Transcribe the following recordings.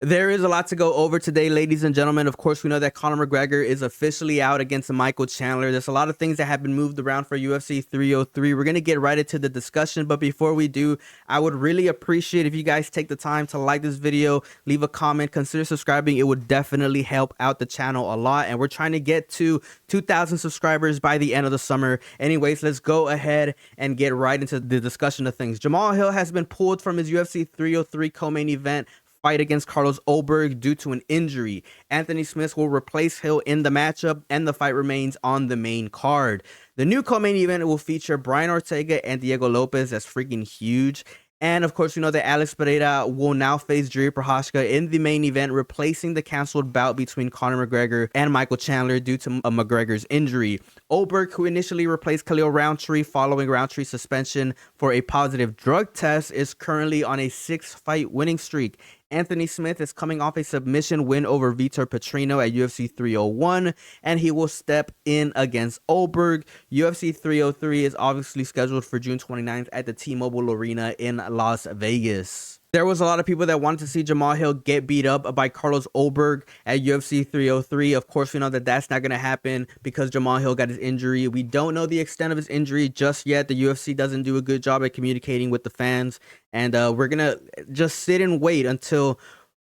There is a lot to go over today, ladies and gentlemen. Of course, we know that Conor McGregor is officially out against Michael Chandler. There's a lot of things that have been moved around for UFC 303. We're going to get right into the discussion, but before we do, I would really appreciate if you guys take the time to like this video, leave a comment, consider subscribing. It would definitely help out the channel a lot, and we're trying to get to 2,000 subscribers by the end of the summer. Anyways, let's go ahead and get right into the discussion of things. Jamahal Hill has been pulled from his UFC 303 co-main event fight against Carlos Olberg due to an injury. Anthony Smith will replace Hill in the matchup, and the fight remains on the main card. The new co-main event will feature Brian Ortega and Diego Lopez. That's freaking huge. And of course, we know that Alex Pereira will now face Jiri Prochazka in the main event, replacing the canceled bout between Conor McGregor and Michael Chandler due to McGregor's injury. Olberg, who initially replaced Khalil Roundtree following Roundtree's suspension for a positive drug test, is currently on a 6-fight winning streak. Anthony Smith is coming off a submission win over Vitor Petrino at UFC 301, and he will step in against Olberg. UFC 303 is obviously scheduled for June 29th at the T-Mobile Arena in Las Vegas. There was a lot of people that wanted to see Jamahal Hill get beat up by Carlos Olberg at UFC 303. Of course, we know that that's not going to happen because Jamahal Hill got his injury. We don't know the extent of his injury just yet. The UFC doesn't do a good job at communicating with the fans, and we're going to just sit and wait until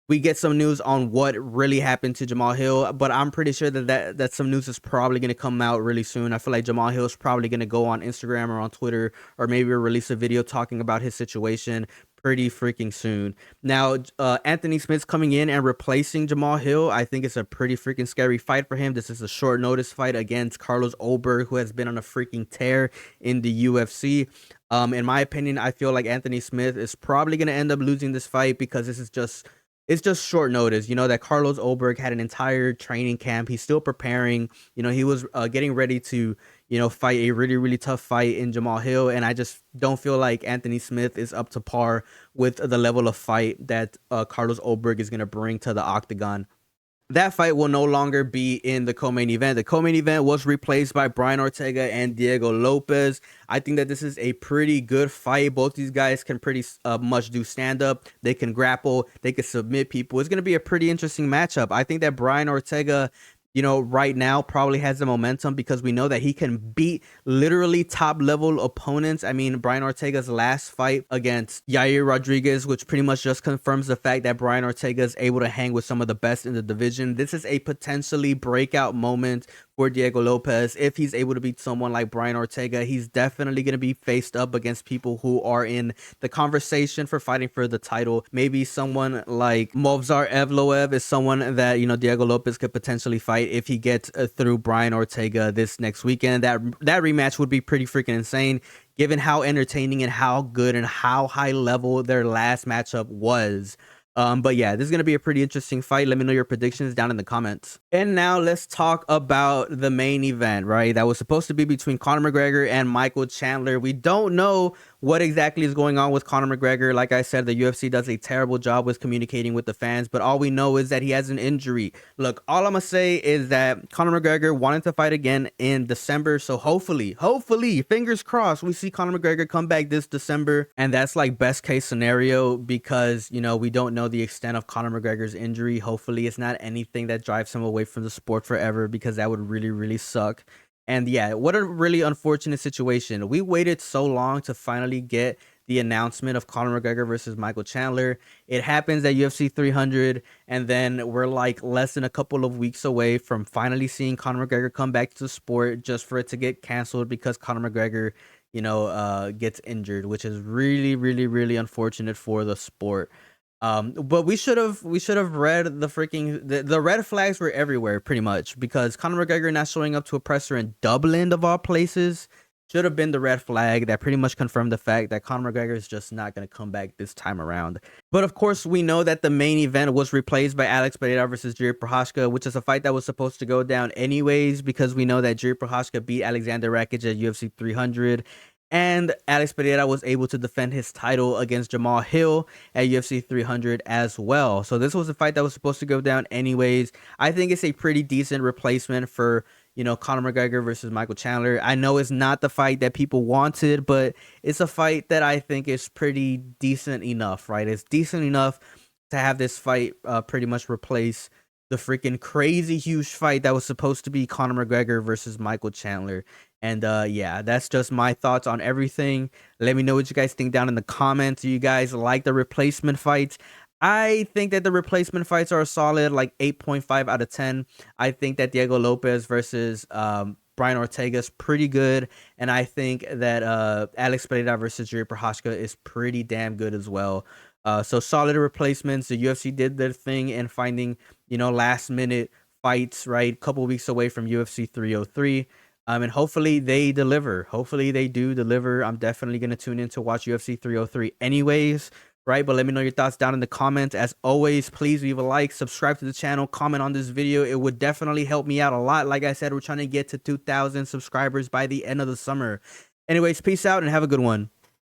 we get some news on what really happened to Jamahal Hill. But I'm pretty sure that some news is probably going to come out really soon. I feel like Jamahal Hill is probably going to go on Instagram or on Twitter, or maybe release a video talking about his situation pretty freaking soon. Now, Anthony Smith's coming in and replacing Jamahal Hill. I think it's a pretty freaking scary fight for him. This is a short notice fight against Carlos Olberg, who has been on a freaking tear in the UFC. In my opinion, I feel like Anthony Smith is probably going to end up losing this fight because it's just short notice. You know that Carlos Olberg had an entire training camp. He's still preparing. You know, he was getting ready to, fight a really, really tough fight in Jamahal Hill. And I just don't feel like Anthony Smith is up to par with the level of fight that Carlos Olberg is going to bring to the octagon. That fight will no longer be in the co-main event. The co-main event was replaced by Brian Ortega and Diego Lopez. I think that this is a pretty good fight. Both these guys can pretty much do stand-up. They can grapple. They can submit people. It's going to be a pretty interesting matchup. I think that Brian Ortega, right now probably has the momentum because we know that he can beat literally top level opponents. I mean, Brian Ortega's last fight against Yair Rodriguez, which pretty much just confirms the fact that Brian Ortega is able to hang with some of the best in the division. This is a potentially breakout moment for Diego Lopez. If he's able to beat someone like Brian Ortega, he's definitely going to be faced up against people who are in the conversation for fighting for the title. Maybe someone like Movsar Evloev is someone that, Diego Lopez could potentially fight if he gets through Brian Ortega this next weekend. That rematch would be pretty freaking insane, given how entertaining and how good and how high level their last matchup was. But yeah, this is going to be a pretty interesting fight. Let me know your predictions down in the comments. And now let's talk about the main event, right? That was supposed to be between Conor McGregor and Michael Chandler. We don't know what exactly is going on with Conor McGregor. Like I said, the UFC does a terrible job with communicating with the fans, but all we know is that he has an injury. Look, all I'm going to say is that Conor McGregor wanted to fight again in December. So hopefully, fingers crossed, we see Conor McGregor come back this December. And that's like best case scenario because, we don't know the extent of Conor McGregor's injury. Hopefully it's not anything that drives him away from the sport forever, because that would really, really suck. And yeah, what a really unfortunate situation. We waited so long to finally get the announcement of Conor McGregor versus Michael Chandler. It happens at UFC 300, and then we're like less than a couple of weeks away from finally seeing Conor McGregor come back to the sport, just for it to get canceled because Conor McGregor, gets injured, which is really, really, really unfortunate for the sport. But we should have read the freaking the red flags were everywhere pretty much, because Conor McGregor not showing up to a presser in Dublin of all places should have been the red flag that pretty much confirmed the fact that Conor McGregor is just not going to come back this time around. But of course, we know that the main event was replaced by Alex Pereira versus Jiri Prochazka, which is a fight that was supposed to go down anyways, because we know that Jiri Prochazka beat Alexander Rakic at UFC 300. And Alex Pereira was able to defend his title against Jamahal Hill at UFC 300 as well. So this was a fight that was supposed to go down anyways. I think it's a pretty decent replacement for, Conor McGregor versus Michael Chandler. I know it's not the fight that people wanted, but it's a fight that I think is pretty decent enough, right? It's decent enough to have this fight pretty much replace the freaking crazy huge fight that was supposed to be Conor McGregor versus Michael Chandler. And yeah, that's just my thoughts on everything. Let me know what you guys think down in the comments. Do you guys like the replacement fights? I think that the replacement fights are a solid like 8.5 out of 10. I think that Diego Lopez versus Brian Ortega is pretty good, and I think that Alex Pereira versus Jiri Prochazka is pretty damn good as well. So solid replacements. The UFC did their thing in finding, last minute fights, right? Couple weeks away from UFC 303. And hopefully they deliver. Hopefully they do deliver. I'm definitely going to tune in to watch UFC 303 anyways, right? But let me know your thoughts down in the comments. As always, please leave a like, subscribe to the channel, comment on this video. It would definitely help me out a lot. Like I said, we're trying to get to 2,000 subscribers by the end of the summer. Anyways, peace out and have a good one.